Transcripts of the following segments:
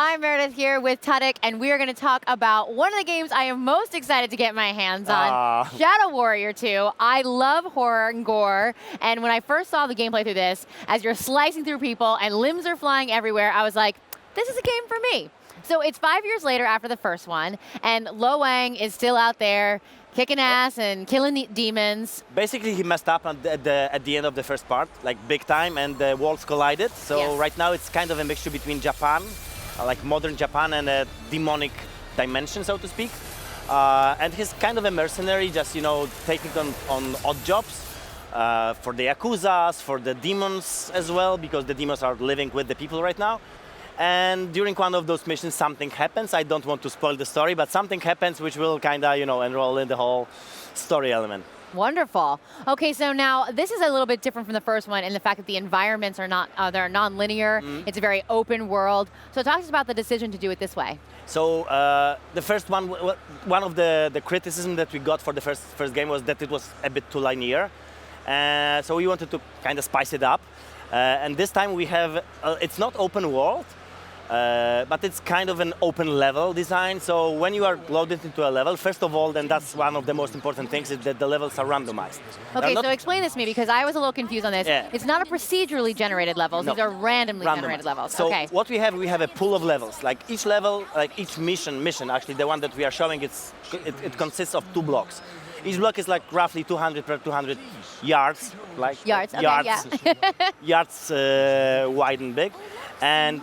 I'm Meredith here with Tadek, and we are going to talk about one of the games I am most excited to get my hands on, Shadow Warrior 2. I love horror and gore, and when I first saw the gameplay through this, as you're slicing through people and limbs are flying everywhere, I was like, this is a game for me. So it's 5 years later after the first one, and Lo Wang is still out there kicking ass and killing demons. Basically, he messed up at the end of the first part, like big time, and the worlds collided. So yes. Right now it's kind of a mixture between Japan, like modern Japan, and a demonic dimension, so to speak. And he's kind of a mercenary, just taking on odd jobs for the Yakuzas, for the demons as well, because the demons are living with the people right now. And during one of those missions, something happens. I don't want to spoil the story, but something happens which will kind of, enroll in the whole story element. Wonderful. Okay, so now this is a little bit different from the first one in the fact that the environments are not, they're non-linear. It's a very open world. So talk to us about the decision to do it this way. So the first one of the criticism that we got for the first game was that it was a bit too linear. So we wanted to kind of spice it up. And this time we have, it's not open world, but it's kind of an open level design. So when you are loaded into a level, first of all, then that's one of the most important things, is that the levels are randomized. Okay, so explain this to me, because I was a little confused on this. Yeah. It's not a procedurally generated levels, No. these are randomly generated levels. So okay. what we have a pool of levels. Like each level, like each mission, actually the one that we are showing, it consists of 2 blocks. Each block is like roughly 200 per 200 yards, like yards, okay, yards wide and big, and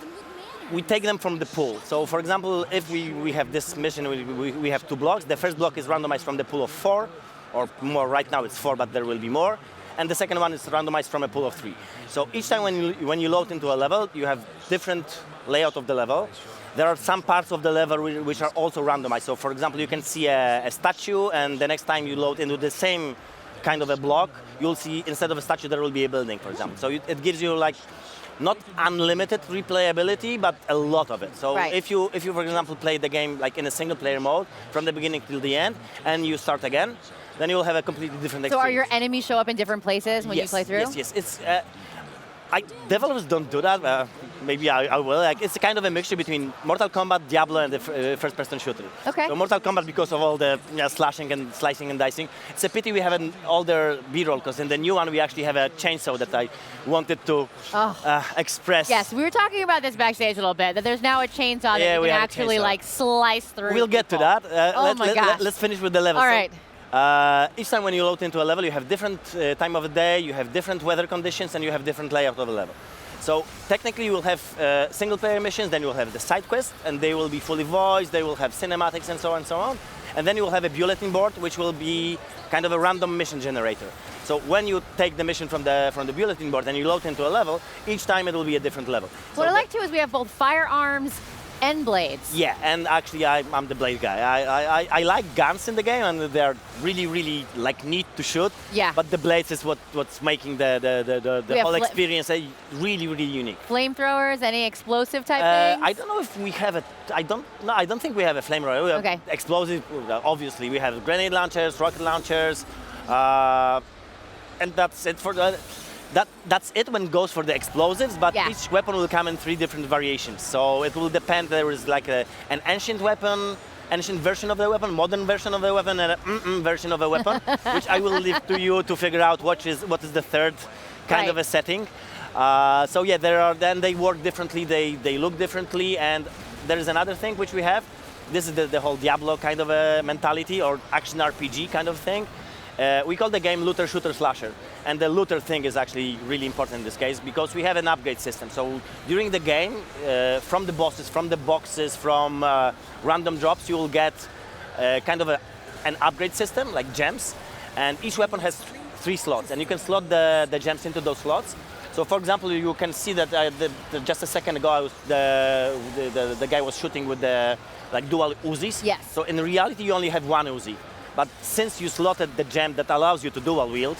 we take them from the pool. So, for example, if we have this mission, we have 2 blocks. The first block is randomized from the pool of 4, or more. Right now it's 4, but there will be more. And the second one is randomized from a pool of 3. So each time when you load into a level, you have different layout of the level. There are some parts of the level which are also randomized. So, for example, you can see a statue, and the next time you load into the same kind of a block, you'll see instead of a statue there will be a building, for example. So it gives you like not unlimited replayability, but a lot of it. So right. if you, for example, play the game like in a single-player mode from the beginning till the end, and you start again, then you'll have a completely different experience. So are your enemies show up in different places when you play through? Yes. It's developers don't do that. Maybe I will. Like, it's a kind of a mixture between Mortal Kombat, Diablo, and the first-person shooter. Okay. So Mortal Kombat, because of all the slashing and slicing and dicing. It's a pity we haven't all the B-roll, because in the new one we actually have a chainsaw that I wanted to express. Yes, we were talking about this backstage a little bit, that there's now a chainsaw that you can actually like slice through. We'll get to that. Let's finish with the level. All right. Each time when you load into a level, you have different time of the day, you have different weather conditions, and you have different layout of the level. So technically you will have single-player missions, then you will have the side quests, and they will be fully voiced, they will have cinematics and so on and so on. And then you will have a bulletin board, which will be kind of a random mission generator. So when you take the mission from the bulletin board and you load into a level, each time it will be a different level. What I like too is we have both firearms and blades. Yeah, and actually I'm the blade guy. I like guns in the game, and they're really like neat to shoot. Yeah. But the blades is what's making the whole experience really unique. Flamethrowers, any explosive type things? I don't know if we have I don't think we have a flamethrower. We have explosive. Obviously, we have grenade launchers, rocket launchers, and that's it for the. That's it when it goes for the explosives, but each weapon will come in 3 different variations. So it will depend. There is like an ancient weapon, ancient version of the weapon, modern version of the weapon, and a version of a weapon, which I will leave to you to figure out what is the third kind of a setting. So yeah, then they work differently, they look differently, and there is another thing which we have. This is the whole Diablo kind of a mentality, or action RPG kind of thing. We call the game looter, shooter, slasher. And the looter thing is actually really important in this case, because we have an upgrade system. So during the game, from the bosses, from the boxes, from random drops, you will get kind of an upgrade system, like gems. And each weapon has 3 slots, and you can slot the gems into those slots. So for example, you can see that just a second ago, the guy was shooting with the dual Uzis. Yes. So in reality, you only have 1 Uzi. But since you slotted the gem that allows you to dual wield,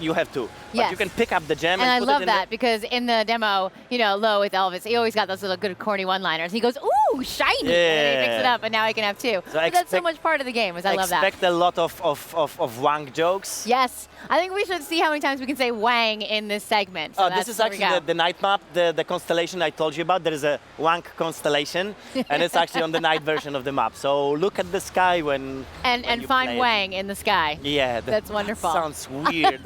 you have to. Yes. But you can pick up the gem and and I put love it in that because in the demo, you know, Lo with Elvis, he always got those little good corny one-liners. He goes, ooh, shiny, and then he picks it up, and now I can have two. So But that's so much part of the game, I love that. Expect a lot of Wang jokes. Yes, I think we should see how many times we can say Wang in this segment. So this is actually the night map, the constellation I told you about. There is a Wang constellation, and it's actually on the night version of the map. So look at the sky when and find Wang in the sky. Yeah, that's wonderful. That sounds weird.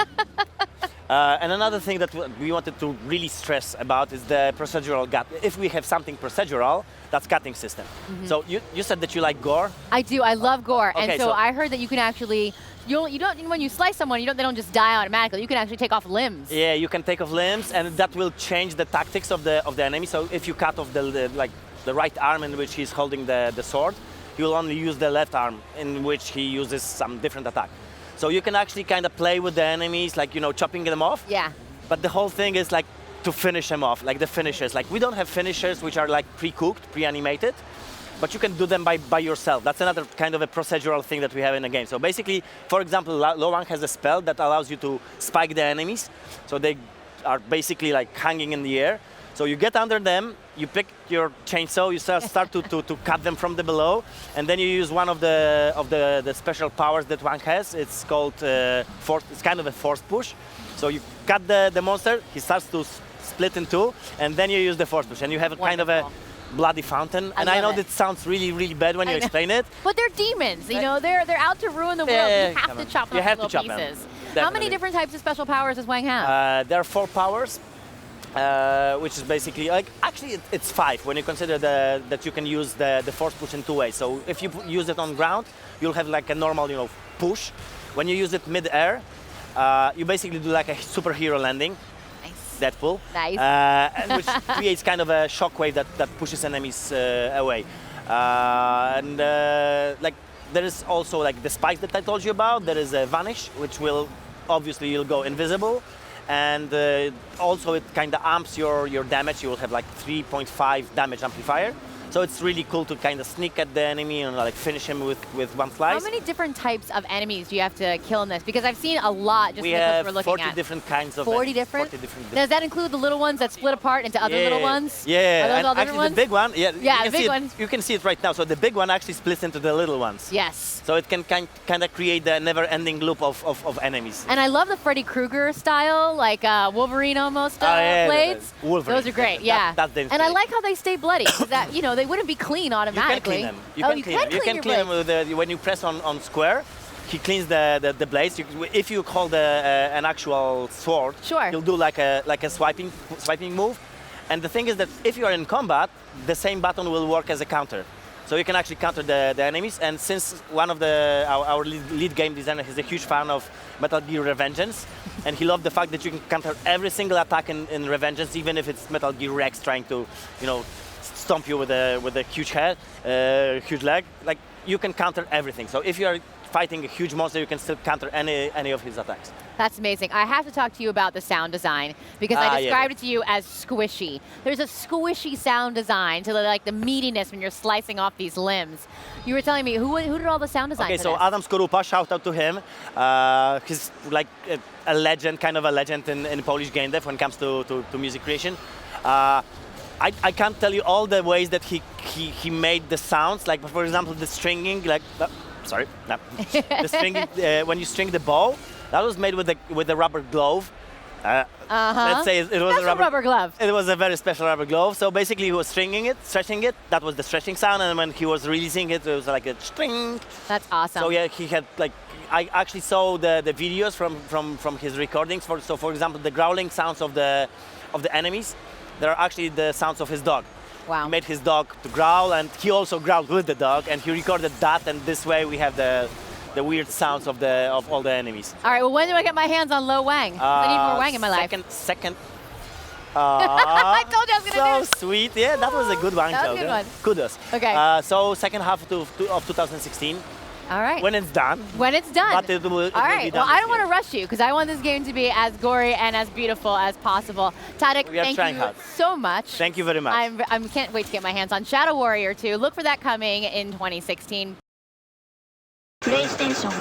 And another thing that we wanted to really stress about is the procedural gut. If we have something procedural, that's gutting system. So you said that you like gore? I do. I love gore. Okay, and so I heard that you can actually, you don't when you slice someone, they don't just die automatically. You can actually take off limbs. Yeah, you can take off limbs, and that will change the tactics of the enemy. So if you cut off the right arm in which he's holding the sword, he will only use the left arm in which he uses some different attack. So you can actually kind of play with the enemies, like, chopping them off. Yeah. But the whole thing is like to finish them off, like the finishers. Like we don't have finishers which are like pre-cooked, pre-animated, but you can do them by yourself. That's another kind of a procedural thing that we have in the game. So basically, for example, Lo Wang has a spell that allows you to spike the enemies. So they are basically like hanging in the air. So you get under them, you pick your chainsaw, you start to cut them from the below, and then you use one of the special powers that Wang has. It's called it's kind of a force push. So you cut the monster, he starts to split in two, and then you use the force push, and you have a kind of a bloody fountain. And I know that sounds really, really bad when you explain it. But they're demons, they're out to ruin the world. You have to chop them up into little pieces. How many different types of special powers does Wang have? There are 4 powers. Which is basically actually it's 5 when you consider that you can use the force push in 2 ways. So if you use it on ground, you'll have like a normal push. When you use it mid-air, you basically do like a superhero landing. Nice. Deadpool. Nice. And which creates kind of a shockwave that pushes enemies away. Like there is also like the spikes that I told you about. There is a vanish, which will obviously you'll go invisible. And also it kind of amps your damage. You will have like 3.5 damage amplifier. So it's really cool to kind of sneak at the enemy and like finish him with one slice. How many different types of enemies do you have to kill in this? Because I've seen a lot just we in the clips we're have looking 40 at. different kinds of 40 different? 40 different. Does that include the little ones that split apart into other little ones? Yeah. Are those all different actually ones? the big one, the big one. You can see it right now. So the big one actually splits into the little ones. Yes. So it can kind of create the never-ending loop of enemies. And I love the Freddy Krueger style, like Wolverine almost blades. Wolverine. Those are great, yeah. That's and I like how they stay bloody, that they wouldn't be clean automatically. You can clean them. You can clean them with when you press on square. He cleans the blades. If you hold an actual sword, you'll do like a swiping move. And the thing is that if you are in combat, the same button will work as a counter. So you can actually counter the enemies. And since one of our lead game designer is a huge fan of Metal Gear Revengeance, and he loved the fact that you can counter every single attack in Revengeance, even if it's Metal Gear Rex trying to, stomp you with a huge head, huge leg. Like you can counter everything. So if you are fighting a huge monster, you can still counter any of his attacks. That's amazing. I have to talk to you about the sound design because I described it to you as squishy. There's a squishy sound design to like the meatiness when you're slicing off these limbs. You were telling me who did all the sound design? Okay, so Adam Skorupa, shout out to him. He's like a legend, kind of a legend in Polish game dev when it comes to music creation. I can't tell you all the ways that he made the sounds. Like for example, the stringing, the stringing when you string the bow. That was made with a rubber glove. Let's say it was a rubber glove. It was a very special rubber glove. So basically, he was stringing it, stretching it. That was the stretching sound, and when he was releasing it, it was like a string. That's awesome. So yeah, he had like I actually saw the videos from his recordings. So for example, the growling sounds of the enemies, they're actually the sounds of his dog. Wow. He made his dog to growl, and he also growled with the dog, and he recorded that, and this way we have the weird sounds of all the enemies. All right, well, when do I get my hands on Lo Wang? I need more Wang in my life. Second. I told you I was going to do it. So sweet. Yeah, that was a good Wang That joke. was a good one. Kudos. Okay. So second half of 2016. All right. When it's done. When it's done. But it will be done. Well, I don't want to rush you because I want this game to be as gory and as beautiful as possible. Tadek, thank you so much. Thank you very much. I can't wait to get my hands on Shadow Warrior 2. Look for that coming in 2016. PlayStation